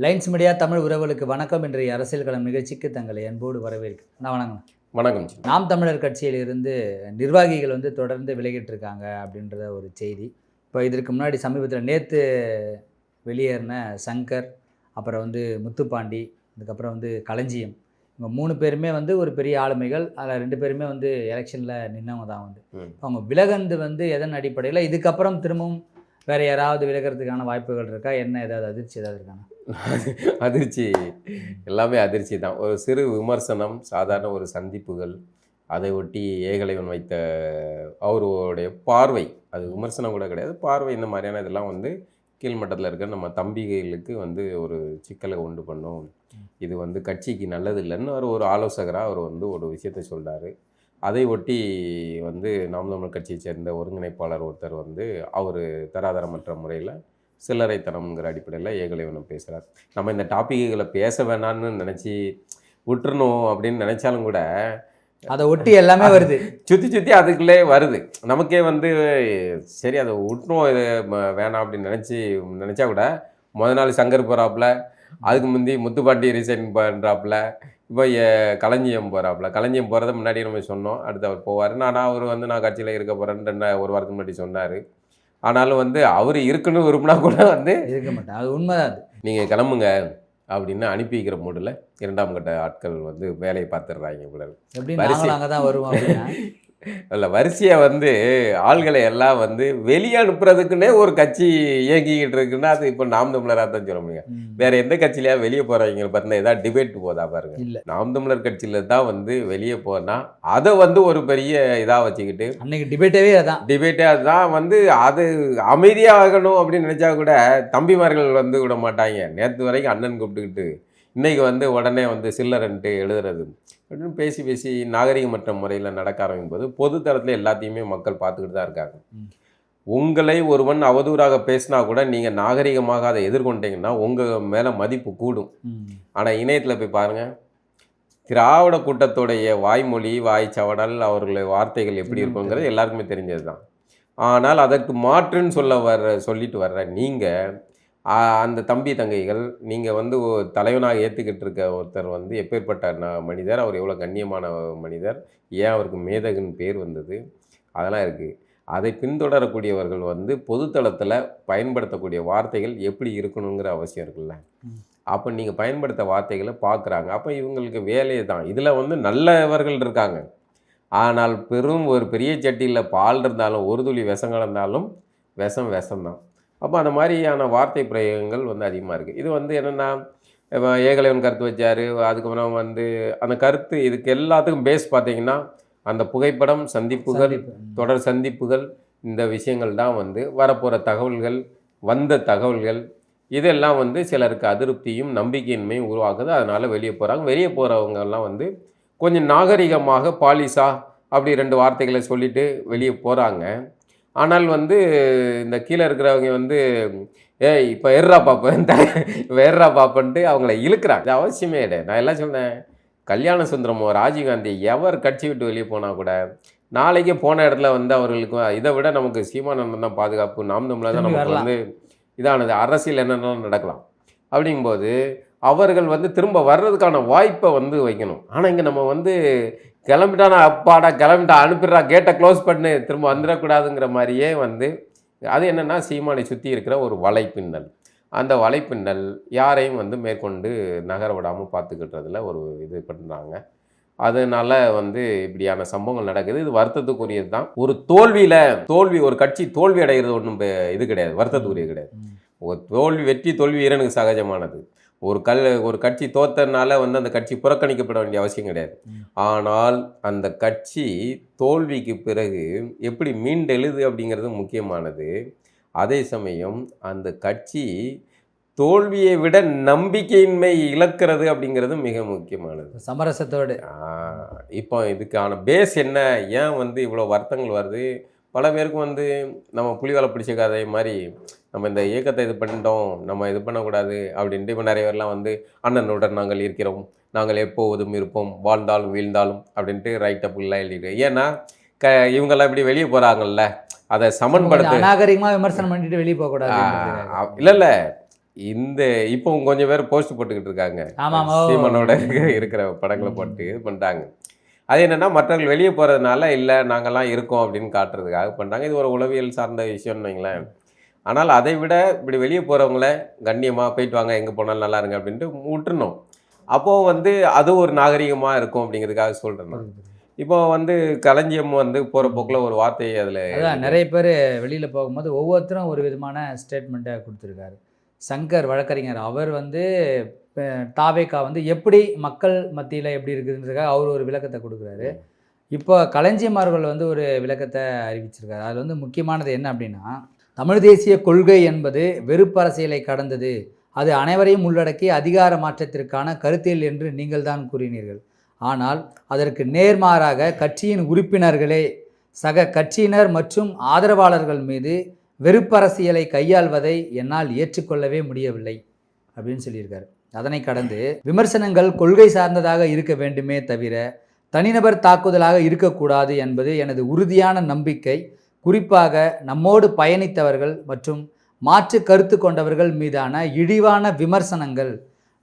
Lines media Tamil உறவுகளுக்கு வணக்கம். இன்றைய அரசியல் களம் நிகழ்ச்சிக்கு தங்களை அன்போடு வரவேற்கிறேன். வணக்கம். வணக்கம். நாம் தமிழர் கட்சியிலிருந்து நிர்வாகிகள் தொடர்ந்து விலகிட்டு இருக்காங்க அப்படின்றத ஒரு செய்தி. இப்போ இதற்கு முன்னாடி சமீபத்தில் நேற்று வெளியேறின சங்கர், அப்புறம் முத்துப்பாண்டி, அதுக்கப்புறம் களஞ்சியம், இவங்க 3 பேருமே ஒரு பெரிய ஆளுமைகள். அதில் 2 பேருமே எலெக்ஷனில் நின்னவங்க தான். அவங்க விலகந்து எதன் அடிப்படையில் இதுக்கப்புறம் திரும்பவும் வேறு யாராவது விலகிறதுக்கான வாய்ப்புகள் இருக்கா? என்ன ஏதாவது அதிர்ச்சி ஏதாவது இருக்காங்க? அதிர்ச்சி எல்லாமே அதிர்ச்சி தான். ஒரு சிறு விமர்சனம், சாதாரண ஒரு சந்திப்புகள், அதை ஒட்டி ஏகலைவன் வைத்த அவருடைய பார்வை, அது விமர்சனம் கூட கிடையாது, பார்வை. இந்த மாதிரியான இதெல்லாம் கீழ்மட்டத்தில் இருக்க நம்ம தம்பிகளுக்கு ஒரு சிக்கலை உண்டு பண்ணும். இது கட்சிக்கு நல்லது இல்லைன்னு ஒரு ஆலோசகராக அவர் ஒரு விஷயத்தை சொல்கிறாரு. அதை ஒட்டி நாம் தமிழர் கட்சியை சேர்ந்த ஒருங்கிணைப்பாளர் ஒருத்தர் அவர் தராதரமற்ற முறையில் சில்லறைத்தனம்ங்கிற அடிப்படையில் ஏகலைவனம் பேசுகிறார். நம்ம இந்த டாப்பிக்குகளை பேச வேணான்னு நினச்சி விட்டுறணும் அப்படின்னு நினச்சாலும் கூட அதை ஒட்டி எல்லாமே வருது, சுற்றி அதுக்குள்ளே வருது. நமக்கே சரி அதை விட்டுருவோம், இது வேணாம் அப்படின்னு நினச்சா கூட முதல் நாள் சங்கர் போகிறாப்புல, அதுக்கு முந்தி முத்துப்பாண்டி ரீசைன் பண்ணுறாப்புல, இப்போ களஞ்சியம் போகிறாப்புல. களஞ்சியம் போகிறத முன்னாடி நம்ம சொன்னோம், அடுத்து அவர் போவார். அவர் நான் கட்சியில் இருக்க போகிறேன்னு ஒரு வாரத்துக்கு முன்னாடி சொன்னார். ஆனாலும் அவர் இருக்குன்னு விரும்பினா கூட இருக்க மாட்டேன், அது உண்மைதான். நீங்கள் கிளம்புங்க அப்படின்னு அனுப்பி வைக்கிற மூடில் 2ஆம் கட்ட ஆட்கள் வேலையை பார்த்துடுறாங்க. எப்படி அங்கே தான் வருவோம் இல்லை, வரிசையாக ஆள்களை எல்லாம் வெளியே அனுப்புறதுக்குன்னே ஒரு கட்சி இயங்கிக்கிட்டு இருக்குன்னா அது இப்போ நாம் தமிழராக தான் சொல்ல முடியும். வேற எந்த கட்சியிலையா வெளியே போகிறவங்க பார்த்தீங்கன்னா ஏதாவது டிபேட் போதா பாருங்க. இல்லை, நாம் தமிழர் கட்சியில் தான் வெளியே போனால் அதை ஒரு பெரிய இதாக வச்சுக்கிட்டு அன்னைக்கு டிபேட்டே அதுதான் அது அமைதியாகணும் அப்படின்னு நினச்சா கூட தம்பிமார்கள் விட மாட்டாங்க. நேற்று வரைக்கும் அண்ணன் கூப்பிட்டுக்கிட்டு இன்றைக்கி உடனே சில்லறன்ட்டு எழுதுறது அப்படின்னு பேசி நாகரிகமற்ற முறையில் நடக்க ஆரம்பிக்கும் போது பொது தளத்தில் எல்லாத்தையுமே மக்கள் பார்த்துக்கிட்டு தான் இருக்காங்க. உங்களை ஒருவன் அவதூறாக பேசினா கூட நீங்கள் நாகரிகமாக அதை எதிர்கொண்டீங்கன்னா உங்கள் மேலே மதிப்பு கூடும். ஆனால் இணையத்தில் போய் பாருங்கள், திராவிட கூட்டத்துடைய வாய்மொழி, வாய்ச்சவடல், அவர்களுடைய வார்த்தைகள் எப்படி இருக்குங்கிறது எல்லாருக்குமே தெரிஞ்சது தான். ஆனால் அதற்கு மாற்றுன்னு சொல்லிட்டு வர்ற நீங்கள், அந்த தம்பி தங்கைகள், நீங்கள் தலைவனாக ஏற்றுக்கிட்டு இருக்க ஒருத்தர் எப்பேற்பட்ட மனிதர், அவர் எவ்வளோ கண்ணியமான மனிதர், ஏன் அவருக்கு மேதகன் பேர் வந்தது, அதெல்லாம் இருக்குது. அதை பின்தொடரக்கூடியவர்கள் பொதுத்தளத்தில் பயன்படுத்தக்கூடிய வார்த்தைகள் எப்படி இருக்கணுங்கிற அவசியம் இருக்குல்ல. அப்போ நீங்கள் பயன்படுத்த வார்த்தைகளை பார்க்குறாங்க. அப்போ இவங்களுக்கு வேலையை தான். இதில் நல்லவர்கள் இருக்காங்க. ஆனால் ஒரு பெரிய சட்டியில் பால் இருந்தாலும் ஒரு துளி விஷம் கலந்தாலும் விஷம்தான். அப்போ அந்த மாதிரியான வார்த்தை பிரயோகங்கள் அதிகமாக இருக்குது. இது என்னென்னா, ஏகலைவன் கருத்து வச்சார். அதுக்கப்புறம் அந்த கருத்து இதுக்கு எல்லாத்துக்கும் பேஸ் பார்த்திங்கன்னா அந்த புகைப்படம், சந்திப்புகள், தொடர் சந்திப்புகள், இந்த விஷயங்கள் தான் வரப்போகிற தகவல்கள், வந்த தகவல்கள், இதெல்லாம் சிலருக்கு அதிருப்தியும் நம்பிக்கையின்மையும் உருவாக்குது. அதனால் வெளியே போகிறாங்க. வெளியே போகிறவங்கெல்லாம் கொஞ்சம் நாகரிகமாக பாலிஷாக அப்படி 2 வார்த்தைகளை சொல்லிவிட்டு வெளியே போகிறாங்க. ஆனால் இந்த கீழே இருக்கிறவங்க ஏய் இப்போ ஏறா பாப்பன்ட்டு அவங்கள இழுக்கிறாங்க. இது அவசியமே கிடையாது. நான் எல்லாம் சொன்னேன், கல்யாண சுந்தரமோ ராஜீவ்காந்தி எவர் கட்சி விட்டு வெளியே போனால் கூட நாளைக்கே போன இடத்துல அவர்களுக்கு இதை விட நமக்கு சீமானந்தம் தான் பாதுகாப்பு, நாம் தமிழர் தான் நமக்கு இதானது, அரசியல் என்னென்ன நடக்கலாம். அப்படிங்கும்போது அவர்கள் திரும்ப வர்றதுக்கான வாய்ப்பை வைக்கணும். ஆனால் இங்கே நம்ம கிளம்பிட்டானா அப்பாடா கிளம்பிட்டா அனுப்பிடுறா, கேட்டை க்ளோஸ் பண்ணு, திரும்ப வந்துடக்கூடாதுங்கிற மாதிரியே அது என்னென்னா சீமானை சுற்றி இருக்கிற ஒரு வலைப்பின்னல். அந்த வலைப்பின்னல் யாரையும் மேற்கொண்டு நகர விடாமல் பார்த்துக்கிட்டதில் ஒரு இது பண்ணுறாங்க. அதனால் இப்படியான சம்பவங்கள் நடக்குது. இது வருத்தத்துக்குரியது தான். ஒரு ஒரு கட்சி தோல்வி அடைகிறது ஒன்றும் இது கிடையாது, வருத்தத்துக்குரியது கிடையாது. ஒரு வெற்றி தோல்வி வீரனுக்கு சகஜமானது. ஒரு கட்சி தோத்தனால அந்த கட்சி புறக்கணிக்கப்பட வேண்டிய அவசியம் கிடையாது. ஆனால் அந்த கட்சி தோல்விக்கு பிறகு எப்படி மீண்டெழுது அப்படிங்கிறது முக்கியமானது. அதே சமயம் அந்த கட்சி தோல்வியை விட நம்பிக்கையின்மை இழக்கிறது அப்படிங்கிறது மிக முக்கியமானது. சமரசத்தோடு இப்போ இதுக்கான பேஸ் என்ன, ஏன் இவ்வளோ வருத்தங்கள் வருது? பல பேருக்கு நம்ம புலிவாலை பிடிச்ச கதை மாதிரி நம்ம இந்த இயக்கத்தை இது பண்ணிட்டோம், நம்ம இது பண்ணக்கூடாது அப்படின்ட்டு இப்போ நிறைய பேர்லாம் அண்ணனுடன் நாங்கள் இருக்கிறோம், நாங்கள் எப்போதும் இருப்போம், வாழ்ந்தாலும் வீழ்ந்தாலும் அப்படின்ட்டு ரைட் அப்புலாம் எழுதிட்டு. ஏன்னா இவங்கெல்லாம் இப்படி வெளியே போகிறாங்கல்ல, அதை சமன்படுத்த அநாகரிகமாக விமர்சனம் பண்ணிட்டு வெளியே போகக்கூடாது. இல்லை இந்த இப்போ கொஞ்சம் பேர் போஸ்ட் போட்டுக்கிட்டு இருக்காங்க. ஆமாம். சீமானோட இருக்கிற படங்களை போட்டு இது பண்ணுறாங்க. அது என்னன்னா மற்றவர்கள் வெளியே போகிறதுனால இல்லை நாங்கள்லாம் இருக்கோம் அப்படின்னு காட்டுறதுக்காக பண்ணுறாங்க. இது ஒரு உளவியல் சார்ந்த விஷயம்னு வைங்களேன். ஆனால் அதை விட இப்படி வெளியே போகிறவங்கள கண்ணியமாக போயிட்டு வாங்க, எங்கே போனாலும் நல்லா இருங்க அப்படின்ட்டு விட்டுறணும். அப்போது வந்து அது ஒரு நாகரிகமாக இருக்கும் அப்படிங்கிறதுக்காக சொல்கிறேன் நான். இப்போ வந்து களஞ்சியம் வந்து போகிற போக்கில் ஒரு வார்த்தையை அதில் அதான் நிறைய பேர் வெளியில் போகும்போது ஒவ்வொருத்தரும் ஒரு விதமான ஸ்டேட்மெண்ட்டை கொடுத்துருக்காரு. சங்கர் வழக்கறிஞர் அவர் வந்து தாவேகா வந்து எப்படி மக்கள் மத்தியில் எப்படி இருக்குதுன்றதுக்காக அவர் ஒரு விளக்கத்தை கொடுக்குறாரு. இப்போ களஞ்சியமார்கள் வந்து ஒரு விளக்கத்தை அறிவிச்சிருக்காரு. அதில் வந்து முக்கியமானது என்ன அப்படின்னா, தமிழ் தேசிய கொள்கை என்பது வெறுப்பரசியலை கடந்தது, அது அனைவரையும் உள்ளடக்கி அதிகார மாற்றத்திற்கான கருத்தியல் என்று நீங்கள் தான் கூறினீர்கள். ஆனால் அதற்கு நேர்மாறாக கட்சியின் உறுப்பினர்களே சக கட்சியினர் மற்றும் ஆதரவாளர்கள் மீது வெறுப்பரசியலை கையாள்வதை என்னால் ஏற்றுக்கொள்ளவே முடியவில்லை அப்படின்னு சொல்லியிருக்காரு. அதனை கடந்து விமர்சனங்கள் கொள்கை சார்ந்ததாக இருக்க வேண்டுமே தவிர தனிநபர் தாக்குதலாக இருக்கக்கூடாது என்பது எனது உறுதியான நம்பிக்கை. குறிப்பாக நம்மோடு பயணித்தவர்கள் மற்றும் மாற்று கருத்து கொண்டவர்கள் மீதான இழிவான விமர்சனங்கள்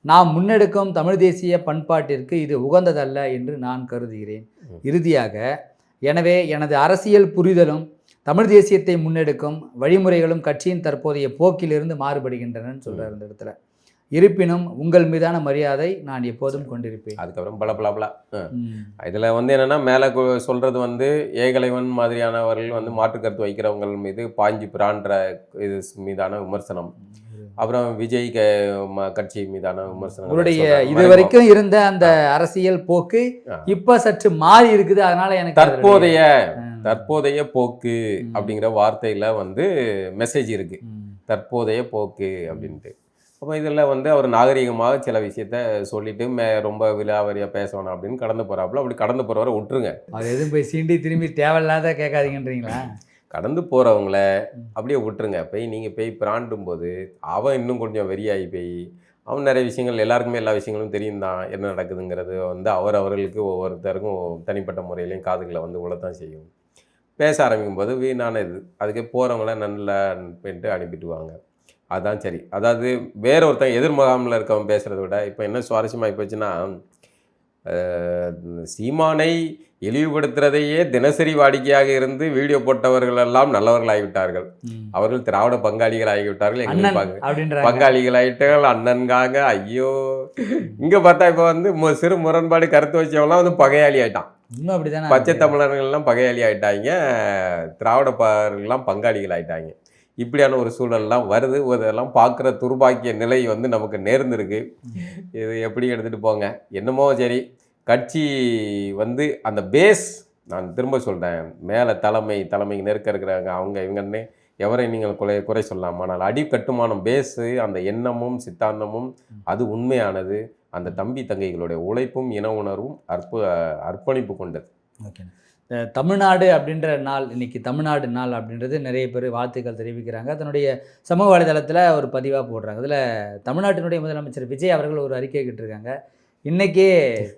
நாம் முன்னெடுக்கும் தமிழ் தேசிய பண்பாட்டிற்கு இது உகந்ததல்ல என்று நான் கருதுகிறேன். இறுதியாக, எனவே எனது அரசியல் புரிதலும் தமிழ் தேசியத்தை முன்னெடுக்கும் வழிமுறைகளும் கட்சியின் தற்போதைய போக்கிலிருந்து மாறுபடுகின்றனன்னு சொல்கிறார் இந்த இடத்துல. இருப்பினும் உங்கள் மீதான மரியாதை நான் எப்போதும் கொண்டிருப்பேன். அதுக்கப்புறம் பல இதில் வந்து என்னென்னா மேலே சொல்கிறது வந்து ஏகலைவன் மாதிரியானவர்கள் வந்து மாற்று கருத்து வைக்கிறவங்கள் மீது பாஞ்சி பிரான்ற இது மீதான விமர்சனம். அப்புறம் விஜய் கட்சி மீதான விமர்சனம். உங்களுடைய இது வரைக்கும் இருந்த அந்த அரசியல் போக்கு இப்ப சற்று மாறி இருக்குது. அதனால எனக்கு தற்போதைய போக்கு அப்படிங்கிற வார்த்தையில வந்து மெசேஜ் இருக்கு, தற்போதைய போக்கு அப்படின்ட்டு. அப்போ இதில் வந்து அவர் நாகரிகமாக சில விஷயத்த சொல்லிட்டு ரொம்ப விலாவரியாக பேசணும் அப்படின்னு கடந்து போகிறாப்புல. அப்படி கடந்து போகிறவரை விட்டுருங்க. அது எதுவும் போய் சீண்டி திரும்பி தேவையில்லாத கேட்காதீங்கன்றீங்களா? கடந்து போகிறவங்கள அப்படியே விட்டுருங்க. நீங்கள் போய் பிராண்டும் போது அவன் இன்னும் கொஞ்சம் வெறியாகி போய் அவன் நிறைய விஷயங்கள் எல்லாருக்குமே எல்லா விஷயங்களும் தெரியும் தான் என்ன நடக்குதுங்கிறது வந்து அவர்களுக்கு ஒவ்வொருத்தருக்கும் தனிப்பட்ட முறையிலையும் காதுகளை வந்து உழத்தான் செய்யும். பேச ஆரம்பிக்கும் போது வீணான இது அதுக்கு போகிறவங்கள நல்லா பண்ணிட்டு அனுப்பிட்டு வாங்க. அதுதான் சரி. அதாவது வேற ஒருத்தன் எதிர்முகாமில் இருக்கவன் பேசுகிறத விட இப்போ என்ன சுவாரஸ்யமாகி போச்சுன்னா, சீமானை இழிவுபடுத்துறதையே தினசரி வாடிக்கையாக இருந்து வீடியோ போட்டவர்கள் எல்லாம் நல்லவர்கள் ஆகிவிட்டார்கள், அவர்கள் திராவிட பங்காளிகள் ஆகிவிட்டார்கள், எங்களுக்கு பங்காளிகள் ஆகிட்டார்கள், அண்ணன்காங்க. ஐயோ, இங்கே பார்த்தா இப்போ வந்து சிறு முரண்பாடு கருத்து வச்சவங்களாம் வந்து பகையாளி ஆகிட்டான். பச்சை தமிழர்கள்லாம் பகையாளி ஆகிட்டாங்க, திராவிடப்பார்கள்லாம் பங்காளிகள் ஆகிட்டாங்க. இப்படியான ஒரு சூழல்லாம் வருது. இதெல்லாம் பார்க்குற துர்பாக்கிய நிலை வந்து நமக்கு நேர்ந்துருக்கு. இது எப்படி எடுத்துகிட்டு போங்க, என்னமோ சரி. கட்சி வந்து அந்த பேஸ், நான் திரும்ப சொல்கிறேன், மேலே தலைமைக்கு நெருக்க இருக்கிறாங்க அவங்க இவங்கன்னு எவரை நீங்கள் குறை சொல்லலாம். ஆனால் அடிக்கட்டுமானம் பேஸு, அந்த எண்ணமும் சித்தாந்தமும் அது உண்மையானது. அந்த தம்பி தங்கைகளுடைய உழைப்பும் இன உணர்வும் அர்ப்பணிப்பு கொண்டது. ஓகே. தமிழ்நாடு அப்படின்ற நாள், இன்றைக்கி தமிழ்நாடு நாள் அப்படின்றது நிறைய பேர் வாழ்த்துக்கள் தெரிவிக்கிறாங்க. தன்னுடைய சமூக வலைதளத்தில் ஒரு பதிவாக போடுறாங்க. அதில் தமிழ்நாட்டினுடைய முதலமைச்சர் விஜய் அவர்கள் ஒரு அறிக்கை கேட்டிருக்காங்க. இன்றைக்கே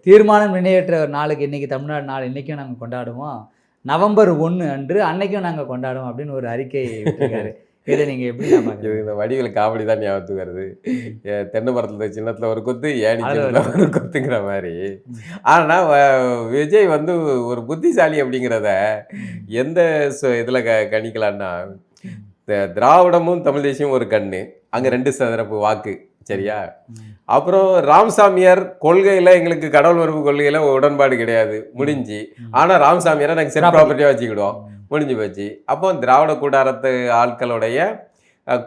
தீர்மானம் நிறைவேற்ற ஒரு நாளுக்கு இன்றைக்கி தமிழ்நாடு நாள் இன்றைக்கும் நாங்கள் கொண்டாடுவோம், நவம்பர் 1 அன்று அன்னைக்கும் நாங்கள் கொண்டாடுவோம் அப்படின்னு ஒரு அறிக்கை விட்டுருக்காரு. இதை நீங்கள் எப்படி பார்க்குறது? இந்த வடிவில் காமெடி தான் ஞாபகத்துக்கு வருது. தென்னை மரத்தில் சின்னத்தில் ஒரு கொத்து, ஏனி ஒரு கொத்துங்கிற மாதிரி. ஆனால் விஜய் வந்து ஒரு புத்திசாலி அப்படிங்கிறத எந்த இதில் கணிக்கலான்னா, திராவிடமும் தமிழ் தேசியம் ஒரு கண்ணு, அங்கே 2 சதுரப்பு வாக்கு, சரியா? அப்புறம் ராமசாமியார் கொள்கையில் எங்களுக்கு கடவுள் மறுப்பு கொள்கையில் உடன்பாடு கிடையாது, முடிஞ்சு. ஆனால் ராமசாமியாரை நாங்கள் செல்ஃப் ப்ராப்பர்ட்டியாக வச்சுக்கிடுவோம், முடிஞ்சு போச்சு. அப்போ திராவிட கூடாரத்து ஆட்களுடைய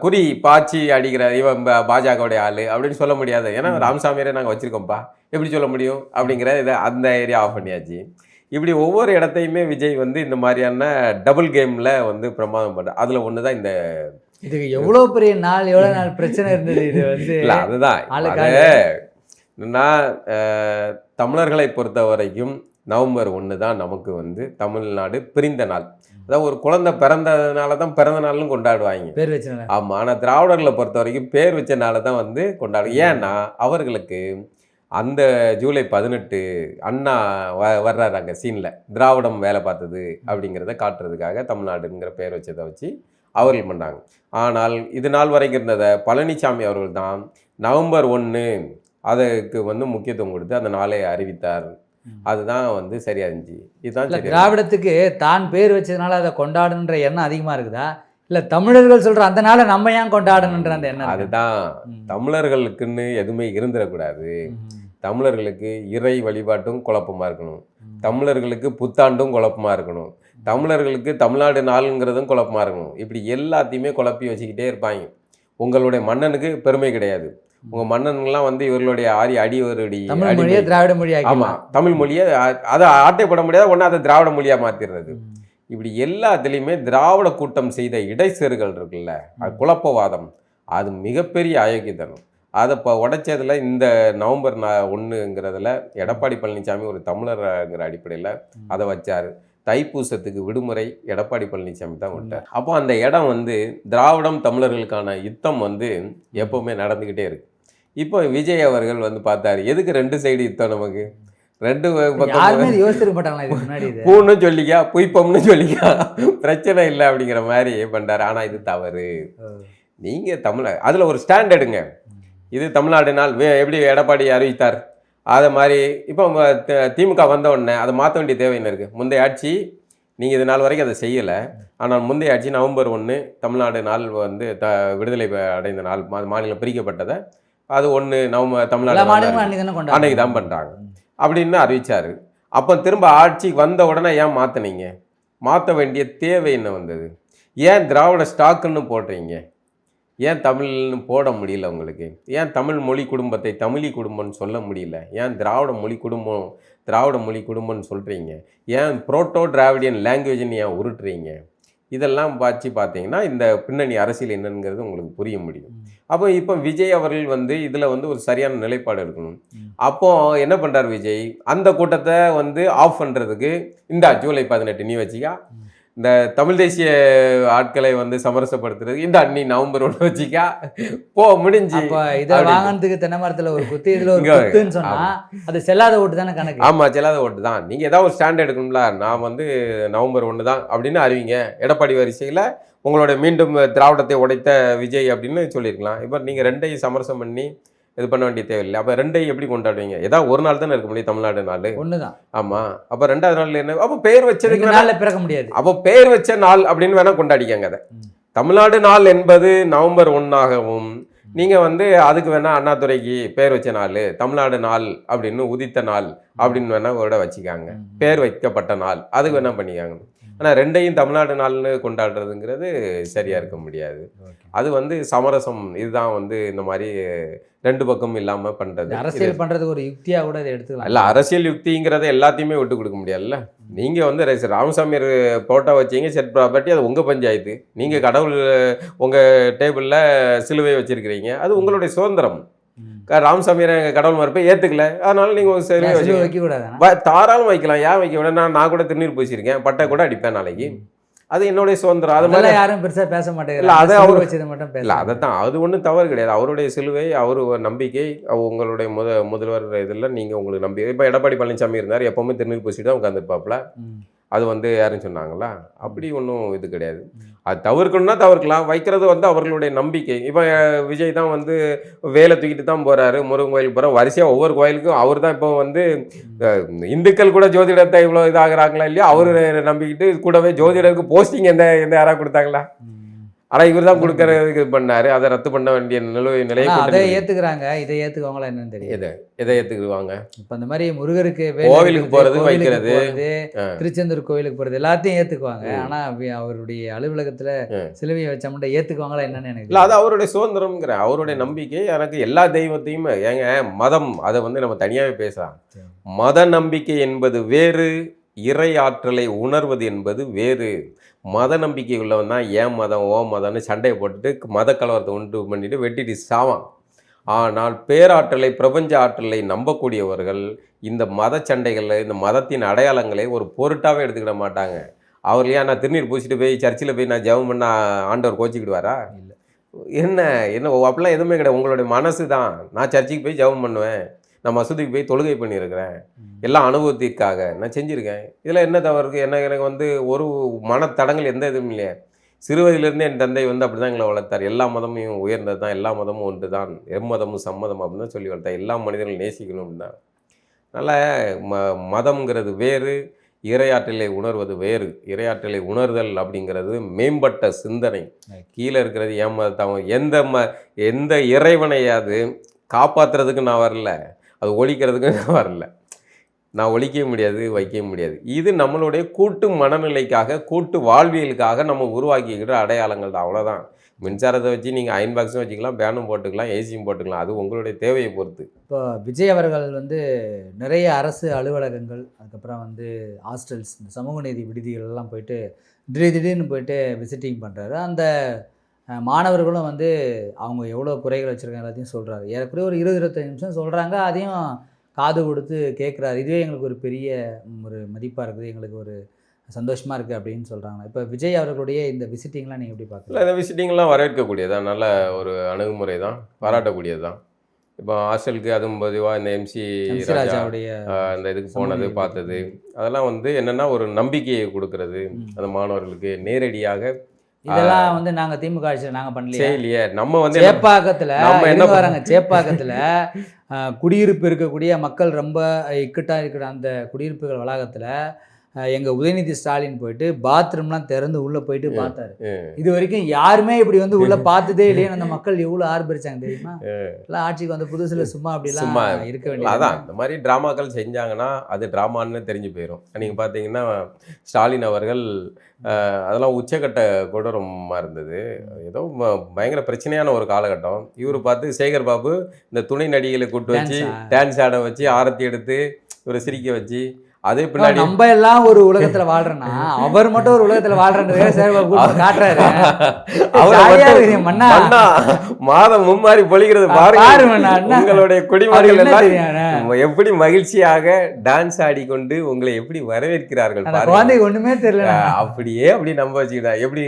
குறி பாய்ச்சி அடிக்கிற இவன் பாஜகவுடைய ஆள் அப்படின்னு சொல்ல முடியாது. ஏன்னா ராமசாமியாரை நாங்கள் வச்சுருக்கோம்ப்பா, எப்படி சொல்ல முடியும் அப்படிங்கிற இதை அந்த ஏரியா ஆஃப் பண்ணியாச்சு. இப்படி ஒவ்வொரு இடத்தையுமே விஜய் வந்து இந்த மாதிரியான டபுள் கேமில் வந்து பிரமாதம் பண்ணுற. அதில் ஒன்று தான் இந்த இதுக்கு எவ்வளோ பெரிய நாள், எவ்வளோ நாள் பிரச்சனை இருந்தது. இது வந்து இல்லை, அதுதான் நான் தமிழர்களை பொறுத்த வரைக்கும் நவம்பர் 1 தான் நமக்கு வந்து தமிழ்நாடு பிரிந்த நாள். அதாவது ஒரு குழந்தை பிறந்ததுனால தான் பிறந்த நாள்னு கொண்டாடுவாங்க, பேர் வச்ச. ஆமாம். ஆனால் திராவிடர்களை பொறுத்த வரைக்கும் பேர் வச்ச நாளை தான் வந்து கொண்டாடுவோம். ஏன்னா அவர்களுக்கு அந்த ஜூலை 18 அண்ணா வர்றாரு அங்கே சீனில், திராவிடம் வேலை பார்த்தது அப்படிங்கிறத காட்டுறதுக்காக தமிழ்நாடுங்கிற பேர் வச்சதை வச்சு அவர்கள் பண்ணாங்க. ஆனால் இது நாள் வரைக்கும் இருந்ததை பழனிசாமி அவர்கள் தான் நவம்பர் 1 அதுக்கு வந்து முக்கியத்துவம் கொடுத்து அந்த நாளை அறிவித்தார். அதுதான் வந்து சரியா இருந்துச்சு. இதுதான் இல்லை சரி. திராவிடத்துக்கு தான் பேர் வச்சதுனால அதை கொண்டாடணுன்ற எண்ணம் அதிகமாக இருக்குதா, இல்லை தமிழர்கள் சொல்கிற அந்த நாளை நம்ம ஏன் கொண்டாடணுன்ற அந்த எண்ணம் இருக்கா? அதுதான் தமிழர்களுக்குன்னு எதுவுமே இருந்துடக்கூடாது. தமிழர்களுக்கு இறை வழிபாட்டும் குழப்பமாக இருக்கணும், தமிழர்களுக்கு புத்தாண்டும் குழப்பமாக இருக்கணும், தமிழர்களுக்கு தமிழ்நாடு நாளுங்கிறதும் குழப்பமாக இருக்கணும். இப்படி எல்லாத்தையுமே குழப்பி வச்சுக்கிட்டே இருப்பாங்க. உங்களுடைய மன்னனுக்கு பெருமை கிடையாது. உங்கள் மன்னன்லாம் வந்து இவர்களுடைய அடிவருடி தமிழ் மொழியை திராவிட மொழி ஆமாம் தமிழ் மொழியை அதை ஆட்டைப்பட முடியாது, ஒன்று அதை திராவிட மொழியாக மாற்றிடுறது. இப்படி எல்லாத்துலேயுமே திராவிட கூட்டம் செய்த இடைச்செருகள் இருக்குல்ல, அது குழப்பவாதம், அது மிகப்பெரிய அயோக்கியத்தனம். அதை இப்போ உடைச்சதில் இந்த நவம்பர் 1ங்கிறதுல எடப்பாடி பழனிசாமி ஒரு தமிழர்ங்கிற அடிப்படையில் அதை வச்சார். தைப்பூசத்துக்கு விடுமுறை எடப்பாடி பழனிசாமி தான் விட்டார். அப்போ அந்த இடம் வந்து திராவிடம் தமிழர்களுக்கான யுத்தம் வந்து எப்போவுமே நடந்துக்கிட்டே இருக்கு. இப்போ விஜய் அவர்கள் வந்து பார்த்தாரு, எதுக்கு 2 சைடு யுத்தம், நமக்கு 2 பக்கம் யோசிச்சிருக்க மாட்டாங்களா இதுக்கு முன்னாடி? பூன்னு சொல்லிக்கா புய்ப்பம்னு சொல்லிக்கா பிரச்சனை இல்லை அப்படிங்கிற மாதிரி பண்ணுறாரு. ஆனால் இது தவறு. நீங்கள் அதில் ஒரு ஸ்டாண்ட் எடுங்க. இது தமிழ்நாடு நாள் எப்படி எடப்பாடி அறிவித்தார் அதை மாதிரி இப்போ திமுக வந்த உடனே அதை மாற்ற வேண்டிய தேவை என்ன இருக்குது? முந்தைய ஆட்சி நீங்கள் இது நாள் வரைக்கும் அதை செய்யலை, ஆனால் முந்தைய ஆட்சி நவம்பர் 1 தமிழ்நாடு நாள் வந்து விடுதலை அடைந்த நாள், மாநிலம் பிரிக்கப்பட்டதை அது 1 நவம்பர் தமிழ்நாடு அன்னைக்கு தான் பண்ணுறாங்க அப்படின்னு அறிவிச்சார். அப்போ திரும்ப ஆட்சிக்கு வந்த உடனே ஏன் மாற்றினீங்க? மாற்ற வேண்டிய தேவை என்ன வந்தது? ஏன் திராவிட ஸ்டாக்குன்னு போடுறீங்க? ஏன் தமிழ்னு போட முடியல உங்களுக்கு? ஏன் தமிழ் மொழி குடும்பத்தை தமிழி குடும்பம்னு சொல்ல முடியல? ஏன் திராவிட மொழி குடும்பம்னு சொல்கிறீங்க? ஏன் புரோட்டோ டிராவிடியன் லாங்குவேஜ்னு ஏன் உருட்டுறீங்க? இதெல்லாம் பார்த்தீங்கன்னா இந்த பின்னணி அரசியல் என்னங்கிறது உங்களுக்கு புரிய முடியும். அப்போ இப்போ விஜய் அவர்கள் வந்து இதில் வந்து ஒரு சரியான நிலைப்பாடு எடுக்கணும். அப்போ என்ன பண்ணுறார் விஜய்? அந்த கூட்டத்தை வந்து ஆஃப் பண்ணுறதுக்கு இந்த ஜூலை 18 நீ வச்சிக்கா, இந்த தமிழ் தேசிய ஆட்களை வந்து சமரசப்படுத்துறது இந்த அன்னி நவம்பர் 1 வச்சிக்கா, போ முடிஞ்சு. இதை வாங்கினதுக்கு தென்னை மரத்தில் ஒரு குத்து, இதில் ஒரு குத்துன்னு சொன்னா அது செல்லாத ஓட்டு தானே கணக்கு? ஆமாம், செல்லாத ஓட்டு தான். நீங்கள் ஏதாவது ஒரு ஸ்டாண்ட் எடுக்கணும்ல, நான் வந்து நவம்பர் 1 தான் அப்படின்னு அறிவிங்க. எடப்பாடி வரிசையில் உங்களுடைய மீண்டும் திராவிடத்தை உடைத்த விஜய் அப்படின்னு சொல்லியிருக்கலாம். இப்போ நீங்கள் 2ஐயும் சமரசம் பண்ணி இது பண்ண வேண்டிய தேவையில்லை. அப்போ 2ஐயும் எப்படி கொண்டாடுவீங்க? ஏதாவது ஒரு நாள் தானே இருக்க முடியும் தமிழ்நாடு நாள், ஒன்று தான். ஆமாம், அப்போ 2வது நாள் என்ன? அப்போ பேர் வச்சதுக்கு நாளில் பிறக்க முடியாது. அப்போ பேர் வச்ச நாள் அப்படின்னு வேணால் கொண்டாடிக்கங்க. அதை தமிழ்நாடு நாள் என்பது நவம்பர் 1ஆகவும் நீங்கள் வந்து அதுக்கு வேணால் அண்ணாதுரைக்கு பேர் வச்ச நாள், தமிழ்நாடு நாள் அப்படின்னு உதித்த நாள் அப்படின்னு வேணால் கூட வச்சுக்காங்க. பேர் வைக்கப்பட்ட நாள் அதுக்கு வேணால் பண்ணிக்காங்க. ஆனால் 2ஐயும் தமிழ்நாடு நாள்னு கொண்டாடுறதுங்கிறது சரியாக இருக்க முடியாது. அது வந்து சமரசம். இதுதான் வந்து இந்த மாதிரி 2 பக்கம் இல்லாமல் பண்ணுறது, அரசியல் பண்ணுறது ஒரு யுக்தியாக கூட இதை எடுத்துக்கலாம். இல்லை, அரசியல் யுக்திங்கிறத எல்லாத்தையுமே விட்டு கொடுக்க முடியாதுல்ல. நீங்கள் வந்து ராமசாமி போட்டோ வச்சிங்க, செட் ப்ராப்பர்ட்டி, அது உங்கள் பஞ்சாயத்து. நீங்கள் கடவுள் உங்கள் டேபிளில் சிலுவை வச்சுருக்கிறீங்க, அது உங்களுடைய சுதந்திரம். ராமசாமி கடவுள் மறுப்பை ஏற்றுக்கல, அதனால நீங்கள் சிலுவை வைக்கக்கூடாது. தாராளம் வைக்கலாம், ஏன் வைக்க விட? நான் கூட திருநீர் பூசியிருக்கேன், பட்டை கூட அடிப்பேன் நாளைக்கு, அது என்னுடைய சுதந்திரம். அது மாதிரி யாரும் பெருசாக பேச மாட்டேங்கிறாங்க. அதை அவர் வச்சது மட்டும் இல்லை, அதை தான், அது ஒன்றும் தவறு கிடையாது. அவருடைய சிலுவை, அவர் நம்பிக்கை, உங்களுடைய முதல்வர் இதில் நீங்கள் உங்களுக்கு நம்பிக்கை. இப்போ எடப்பாடி பழனிசாமி இருந்தார், எப்போவுமே திருநீர் பூசிட்டு தான் உட்காந்துருப்பாப்புல. அது வந்து யாரும் சொன்னாங்களா? அப்படி ஒன்றும் இது கிடையாது. அது தவிர்க்கணும்னா தவிர்க்கலாம், வைக்கிறது வந்து அவர்களுடைய நம்பிக்கை. இப்போ விஜய் தான் வந்து வேலை தூக்கிட்டு தான் போகிறாரு, முருகன் கோயிலுக்கு போகிறார், வரிசையாக ஒவ்வொரு கோயிலுக்கும் அவர் தான். இப்போ வந்து இந்துக்கள் கூட ஜோதிடத்தை இவ்வளோ இதாகிறாங்களா இல்லையா, அவரு நம்பிக்கிட்டு கூடவே ஜோதிடருக்கு போஸ்டிங் எந்த யாராவது கொடுத்தாங்களா? ஆனால் இவர் தான் கொடுக்கறதுக்கு பண்ணார். அதை ரத்து பண்ண வேண்டிய நிலையை அதை ஏற்றுக்கிறாங்க. இதை ஏற்றுக்குவாங்களா என்னன்னு தெரியும். எதை ஏற்றுக்குவாங்க? இப்போ இந்த மாதிரி முருகருக்கு கோவிலுக்கு போகிறது, வைக்கிறது, திருச்செந்தூர் கோவிலுக்கு போகிறது எல்லாத்தையும் ஏற்றுக்குவாங்க. ஆனால் அவருடைய அலுவலகத்தில் சிலுவையை வச்ச மட்டும் ஏற்றுக்குவாங்களா என்னன்னு எனக்கு இல்லை. அது அவருடைய சுதந்திரம்ங்கிற அவருடைய நம்பிக்கை. எனக்கு எல்லா தெய்வத்தையும் ஏங்க மதம், அதை வந்து நம்ம தனியாகவே பேசலாம். மத நம்பிக்கை என்பது வேறு, இறை ஆற்றலை உணர்வது என்பது வேறு. மத நம்பிக்கை உள்ளவன் தான் ஏன் மதம் ஓ மதம்னு சண்டையை போட்டுட்டு மத கலவரத்தை உண்டு பண்ணிட்டு வெட்டிட்டு சாவான். ஆனால் பேராற்றலை, பிரபஞ்ச ஆற்றலை நம்பக்கூடியவர்கள் இந்த மத சண்டைகளில், இந்த மதத்தின் அடையாளங்களை ஒரு பொருட்டாகவே எடுத்துக்கிட மாட்டாங்க. அவர் ஏன் நான் திருநீர் பூசிட்டு போய் சர்ச்சில் போய் நான் ஜெபம் பண்ண ஆண்டவர் கோச்சிக்கிடுவாரா? இல்லை. என்ன அப்படிலாம் எதுவுமே கிடையாது. உங்களுடைய மனசு தான். நான் சர்ச்சுக்கு போய் ஜெபம் பண்ணுவேன், நான் மசூதிக்கு போய் தொழுகை பண்ணியிருக்கிறேன், எல்லாம் அனுபவத்திற்காக நான் செஞ்சுருக்கேன். இதில் என்ன தவறு இருக்குது? எனக்கு வந்து ஒரு மனத்தடங்கள் எந்த இதுவும் இல்லையா? சிறுவயதிலிருந்து என் தந்தை வந்து அப்படி தான் எங்களை வளர்த்தார். எல்லா மதமும் உயர்ந்தது தான், எல்லா மதமும் ஒன்று தான், எம்மதமும் சம்மதம் அப்படின்னு தான் சொல்லி வளர்த்தார். எல்லா மனிதர்களும் நேசிக்கணும் தான். அதனால் மதம்ங்கிறது வேறு, இறையாற்றலை உணர்வது வேறு. இறையாற்றலை உணர்தல் அப்படிங்கிறது மேம்பட்ட சிந்தனை. கீழே இருக்கிறது என் மதத்தை எந்த இறைவனையாவது காப்பாற்றுறதுக்கு நான் வரல, அது ஒழிக்கிறதுக்கு நான் வரல. நான் ஒழிக்கவே முடியாது, வைக்கவும் முடியாது. இது நம்மளுடைய கூட்டு மனநிலைக்காக, கூட்டு வாழ்வியலுக்காக நம்ம உருவாக்கிக்கிற அடையாளங்கள் தான், அவ்வளோதான். மின்சாரத்தை வச்சு நீங்கள் அயன் பாக்ஸும் வச்சுக்கலாம், பேனும் போட்டுக்கலாம், ஏசியும் போட்டுக்கலாம். அது உங்களுடைய தேவையை பொறுத்து. இப்போ விஜய் அவர்கள் வந்து நிறைய அரசு அலுவலகங்கள், அதுக்கப்புறம் வந்து ஹாஸ்டல்ஸ், இந்த சமூக நீதி விடுதிகளெல்லாம் போயிட்டு திடீர்னு போயிட்டு விசிட்டிங் பண்ணுறாரு. அந்த மாணவர்களும் வந்து அவங்க எவ்வளோ குறைகள் வச்சுருக்காங்க எல்லாத்தையும் சொல்கிறாரு. ஏறக்குறைய ஒரு 20-25 நிமிஷம் சொல்கிறாங்க. அதையும் காது கொடுத்து கேட்குறாரு. இதுவே எங்களுக்கு ஒரு பெரிய ஒரு மதிப்பாக இருக்குது, எங்களுக்கு ஒரு சந்தோஷமாக இருக்குது அப்படின்னு சொல்கிறாங்க. இப்போ விஜய் அவர்களுடைய இந்த விசிட்டிங்லாம் நீங்கள் எப்படி பார்க்குறீங்க? இல்லை, இந்த விசிட்டிங்லாம் வரவேற்கக்கூடியதான், நல்ல ஒரு அணுகுமுறை தான், பாராட்டக்கூடியது தான். இப்போ ஹாஸ்டலுக்கு அதுவும் பொதுவாக இந்த எம்சி ராஜாவுடைய அந்த இதுக்கு போனது பார்த்தது, அதெல்லாம் வந்து என்னென்னா ஒரு நம்பிக்கையை கொடுக்கறது அந்த மாணவர்களுக்கு. நேரடியாக இதெல்லாம் வந்து நாங்கள் திமுக ஆட்சியில் நாங்கள் பண்ணலையே. நம்ம வந்து சேப்பாக்கத்தில் என்ன வராங்க, சேப்பாக்கத்தில் குடியிருப்பு இருக்கக்கூடிய மக்கள் ரொம்ப இக்கட்டாக இருக்கிற அந்த குடியிருப்புகள் வளாகத்தில் எங்கள் உதயநிதி ஸ்டாலின் போயிட்டு பாத்ரூம்லாம் திறந்து உள்ளே போயிட்டு பார்த்தாரு. இது வரைக்கும் யாருமே இப்படி வந்து உள்ளே பார்த்ததே இல்லைன்னு அந்த மக்கள் எவ்வளோ ஆர்ப்பரிச்சாங்க தெரியுமா? எல்லாம் ஆட்சிக்கு வந்து புதுசில் சும்மா அப்படிலாம் இருக்க வேண்டியது. அதான் இந்த மாதிரி ட்ராமாக்கள் செஞ்சாங்கன்னா அது ட்ராமான்னு தெரிஞ்சு போயிடும். நீங்கள் பார்த்தீங்கன்னா ஸ்டாலின் அவர்கள் அதெல்லாம் உச்சக்கட்ட கொடூரமாக இருந்தது. ஏதோ பயங்கர பிரச்சனையான ஒரு காலகட்டம். இவர் பார்த்து சேகர் பாபு இந்த துணை நடிகளை கூட்டு வச்சு டான்ஸ் ஆட வச்சு ஆரத்தி எடுத்து இவரை சிரிக்க வச்சு, அதே பின்னாடி நம்ம எல்லாம் ஒரு உலகத்துல வாழ்றேன்னா அவர் மட்டும் ஒரு உலகத்துல வாழ்றாரு. மாதம் மும்மாறி பொழிகிறது பாருங்க. உங்களுடைய குடிமக்கள் எல்லாம் எப்படி மகிழ்ச்சியாக டான்ஸ் ஆடிக்கொண்டு உங்களை எப்படி வரவேற்கிறார்கள் பாருங்க. ஒண்ணுமே தெரியல. அப்படியே அப்படி நம்ப வச்சுக்கிட்டா எப்படி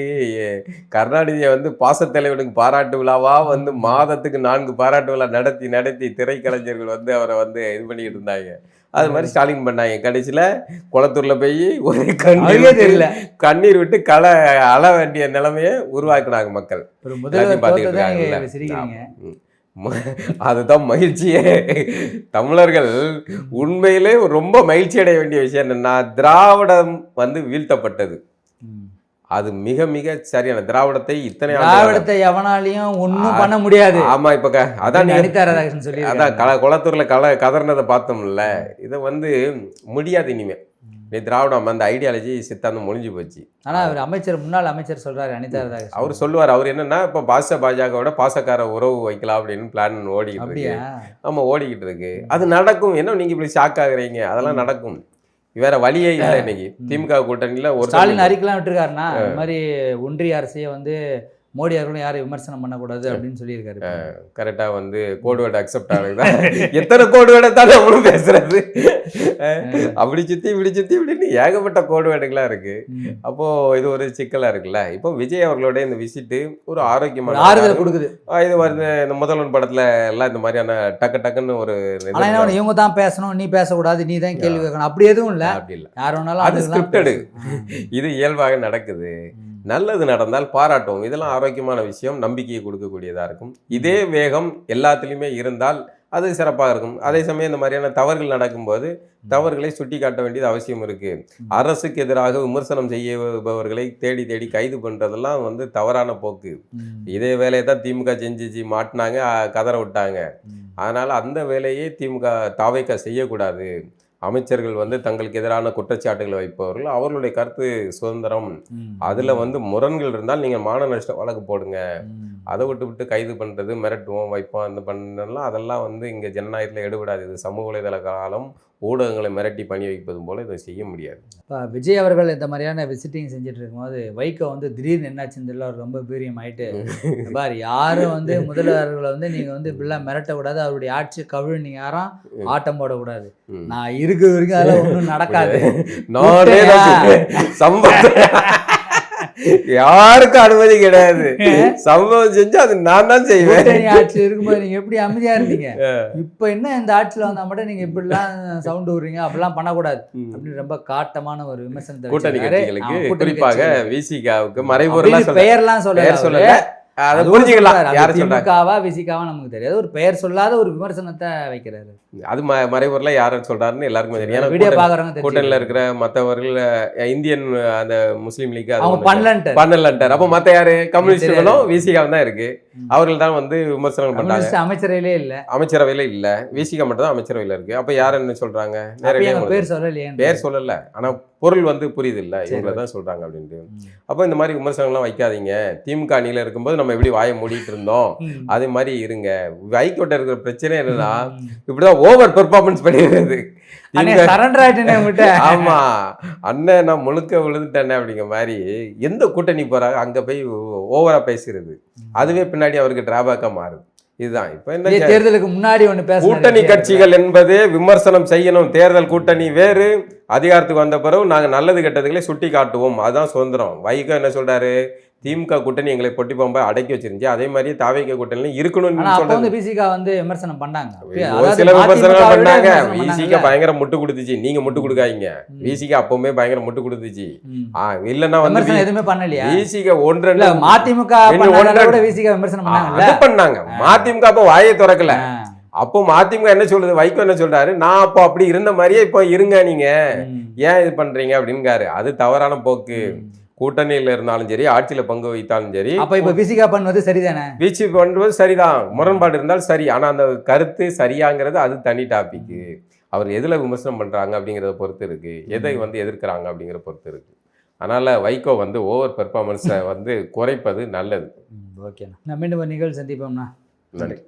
கருணாநிதியை வந்து பாசத்தலைவனுக்கு பாராட்டு விழாவா வந்து மாதத்துக்கு 4 பாராட்டு விழா நடத்தி திரைக்கலைஞர்கள் வந்து அவரை வந்து இது பண்ணிக்கிட்டு இருந்தாங்க. அது மாதிரி ஸ்டாலின் பண்ணாங்க. கடைசியில் குளத்தூர்ல போய் ஒரு கண்ணீர் விட்டு அழ வேண்டிய நிலைமையை உருவாக்குனாங்க மக்கள். அதுதான் மகிழ்ச்சியே. தமிழர்கள் உண்மையிலே ரொம்ப மகிழ்ச்சி அடைய வேண்டிய விஷயம் என்னன்னா, திராவிடம் வந்து வீழ்த்தப்பட்டது. அது மிக மிக சரியான திராவிடத்தை திராவிடத்தை எவனாலையும் ஒன்றும் பண்ண முடியாது. ஆமா, இப்ப அதான் அதான் குளத்தூர்ல கதர்னதை பார்த்தோம்ல. இதை வந்து முடியாது இனிமே. திராவிடம் அந்த ஐடியாலஜி சித்தாந்தம் முடிஞ்சு போச்சு. ஆனா அவர் முன்னாள் அமைச்சர் சொல்றாரு அனிதா ராதாகிருஷ்ணன். அவர் சொல்லுவார், அவர் என்னன்னா இப்ப பாஜகவோட பாசக்கார உறவு வைக்கலாம் அப்படின்னு பிளான் ஓடிக்கிட்டு இருக்கு. ஆமா, ஓடிக்கிட்டு இருக்கு. அது நடக்கும். என்ன நீங்க இப்படி ஷாக் ஆகுறீங்க? அதெல்லாம் நடக்கும். வேற வழியே இல்லை. இன்னைக்கு திமுக கூட்டணியில ஒரு ஸ்டாலின் அறிக்கைலாம் விட்டுருக்காருன்னா இந்த மாதிரி ஒன்றிய அரசையை வந்து மோடி அவர்களும் யாரும் விமர்சனம் பண்ணக்கூடாது அப்படின்னு சொல்லியிருக்காரு. கரெக்டாக வந்து கோடுவேர்டு அக்செப்ட் ஆகுது. எத்தனை கோடுவேர்டை தான் நம்மளும் பேசுறது. அப்படி சுற்றி இப்படின்னு ஏகப்பட்ட கோடுவேர்டுகளாக இருக்கு. அப்போ இது ஒரு சிக்கலாக இருக்குல்ல. இப்போ விஜய் அவர்களோட இந்த விசிட்டு ஒரு ஆரோக்கியமான ஆறுதல் கொடுக்குது. இது வருது இந்த முதல்வன் படத்துல எல்லாம் இந்த மாதிரியான டக்குன்னு ஒரு இவங்க தான் பேசணும், நீ பேசக்கூடாது, நீ தான் கேள்வி கேட்கணும், அப்படி எதுவும் இல்லை. அப்படி இல்லை, யார் வேணாலும் அது ஸ்கிரிப்டடு. இது இயல்பாக நடக்குது. நல்லது நடந்தால் பாராட்டுவோம். இதெல்லாம் ஆரோக்கியமான விஷயம், நம்பிக்கையை கொடுக்கக்கூடியதாக இருக்கும். இதே வேகம் எல்லாத்துலேயுமே இருந்தால் அது சிறப்பாக இருக்கும். அதே சமயம் இந்த மாதிரியான தவறுகள் நடக்கும்போது தவறுகளை சுட்டி காட்ட வேண்டியது அவசியம் இருக்குது. அரசுக்கு எதிராக விமர்சனம் செய்பவர்களை தேடி கைது பண்ணுறதெல்லாம் வந்து தவறான போக்கு. இதே வேலையை தான் திமுக செஞ்சு மாட்டினாங்க, கதற விட்டாங்க. அதனால் அந்த வேலையை திமுக தாவேக்கா செய்யக்கூடாது. அமைச்சர்கள் வந்து தங்களுக்கு எதிரான குற்றச்சாட்டுகளை வைப்பவர்கள் அவர்களுடைய கருத்து சுதந்திரம். அதில் வந்து முரண்கள் இருந்தால் நீங்கள் மான நஷ்ட வழக்கு போடுங்க. அதை விட்டு கைது பண்ணுறது, மிரட்டுவோம், வைப்போம், அந்த பண்ணலாம், அதெல்லாம் வந்து இங்கே ஜனநாயகத்தில் எடுபடாது. இது சமூக வலைதள காலம், ஊடகங்களை மிரட்டி பணி வைப்பதும் போல் இதை செய்ய முடியாது. இப்போ விஜய் அவர்கள் இந்த மாதிரியான விசிட்டிங் செஞ்சுட்டு இருக்கும்போது வைகோ வந்து திடீர்னு என்னாச்சுன்னு தெரியல, அவர் ரொம்ப பீரியம் ஆகிட்டு பாரு, யாரும் வந்து முதல்வர்களை வந்து நீங்கள் வந்து இப்படிலாம் மிரட்டக்கூடாது, அவருடைய ஆட்சி கவிழ் நீங்கள் யாரும் ஆட்டம் போடக்கூடாது, நான் இருக்கிற வரைக்கும் அதெல்லாம் ஒன்றும் நடக்காது. யாருக்கும் அனுமதி கிடையாது. சம்பவம் செஞ்சு அது நான் தான் செய்வேன். கூட்டணி ஆட்சி இருக்கும்போது நீங்க எப்படி அமைதியா இருந்தீங்க? இப்ப என்ன இந்த ஆட்சியில வந்தா மட்டும் நீங்க இப்படிலாம் சவுண்ட் விடுறீங்க, அப்படிலாம் பண்ணக்கூடாது அப்படின்னு ரொம்ப காட்டமான ஒரு விமர்சனத்தை கூட்டணி வச்சிருக்காரு. கட்சிகளுக்கு கூட்டணி குறிப்பாக கட்சிகளுக்கு. விசிகாவுக்கு மறைபொருளா அப்படின்னு பெயர்லாம் பெயர் சொல்லல. சொல்லல. அதை புரிஞ்சுக்கலாம். யார சொல்றாங்க திமுகவா விசிகாவா நமக்கு தெரியாது. ஒரு பெயர் சொல்லாத ஒரு விமர்சனத்தை வைக்கிறாரு. அது மறைபொருளா யாருன்னு சொல்றாருன்னு எல்லாருக்குமே தெரியும். ஏன்னா வீடியோ பாக்குறவங்க கூட்டணியில இருக்கிற மற்றவர்கள் இந்தியன் அந்த முஸ்லீம் லீக் அவங்க பண்ணலன்ட்டு பண்ணலன்ட்டார். அப்போ மத்த யாரு கம்யூனிஸ்டுகளும் விசிகா தான் இருக்கு. அவர்கள் தான் வந்து விமர்சனம் பண்றாங்க. அமைச்சரவையிலே இல்ல, அமைச்சரவையில இல்ல, விசிகா மட்டும் தான் அமைச்சரவையில இருக்கு. அப்ப யார் என்ன சொல்றாங்க? பேர் சொல்லலையே. பேர் சொல்லல, ஆனா பொருள் வந்து புரியுது இல்ல, இவங்கள தான் சொல்றாங்க அப்படின்ட்டு. அப்ப இந்த மாதிரி விமர்சனங்கள்லாம் வைக்காதீங்க. திமுக அணியில இருக்கும்போது நம்ம எப்படி வாயை மூடிட்டு இருந்தோம், அதே மாதிரி இருங்க. வைகோட்ட இருக்கிற பிரச்சனை என்னன்னா இப்படிதான் ஓவர் பெர்ஃபார்மன்ஸ் பண்ணிடுறது. ஆமா, அண்ணன் நான் முழுக்க விழுந்துட்டேன் அப்படிங்கிற மாதிரி எந்த கூட்டணி போறாங்க அங்க போய் ஓவரா பேசுறது, அதுவே பின்னாடி அவருக்கு டிராபேக்கா மாறுது. இதுதான் இப்ப என்ன தேர்தலுக்கு முன்னாடி ஒண்ணு பேச கூட்டணி கட்சிகள் என்பது விமர்சனம் செய்யணும். தேர்தல் கூட்டணி வேறு, அதிகாரத்துக்கு வந்த பிறகு நாங்க நல்லது கெட்டதுகளை சுட்டி காட்டுவோம், அதுதான் சுதந்திரம். வைகோ என்ன சொல்றாரு? திமுக கூட்டணி எங்களை பொட்டி பாம்பா அடக்கி வச்சிருந்துச்சு, அதே மாதிரி தாவேக கூட்டணி இருக்கணும்னு சொல்றாங்க. விசிகா வந்து விமர்சனம் பண்ணாங்க, சில விமர்சனங்கள் பண்ணாங்க. விசிகா பயங்கர முட்டு கொடுத்துச்சு, நீங்க முட்டு கொடுக்காதீங்க. விசிகா அப்பவுமே பயங்கர முட்டு கொடுத்துச்சு. இல்லன்னா வந்து எதுவுமே பண்ணலையா? விசிகா ஒன்று மதிமுக விசிகா விமர்சனம் பண்ணாங்க. மதிமுக அப்ப வாயை திறக்கல. அப்போ மதிமுக என்ன சொல்றது? வைகோ என்ன சொல்றாரு? நான் அப்போ அப்படி இருந்த மாதிரியே இப்போ இருங்க, நீங்க ஏன் இது பண்றீங்க அப்படின்னுக்காரு. அது தவறான போக்கு. கூட்டணியில இருந்தாலும் சரி, ஆட்சியில பங்கு வைத்தாலும் சரி, அப்ப இப்ப விசிகா பண்ணுவது சரிதானே? வீச்சு பண்ணுவது சரிதான், முரண்பாடு இருந்தால் சரி. ஆனா அந்த கருத்து சரியாங்கிறது அது தனி டாபிக். அவர் எதுல விமர்சனம் பண்றாங்க அப்படிங்கிறத பொறுத்து இருக்கு, எதை வந்து எதிர்க்கிறாங்க அப்படிங்கிற பொறுத்து இருக்கு. அதனால வைகோ வந்து ஓவர் பெர்ஃபார்மன்ஸை வந்து குறைப்பது நல்லது. ஓகேண்ணா, நம்ம மீண்டும் ஒரு நிகழ்வு சந்திப்போம்னா. நன்றி.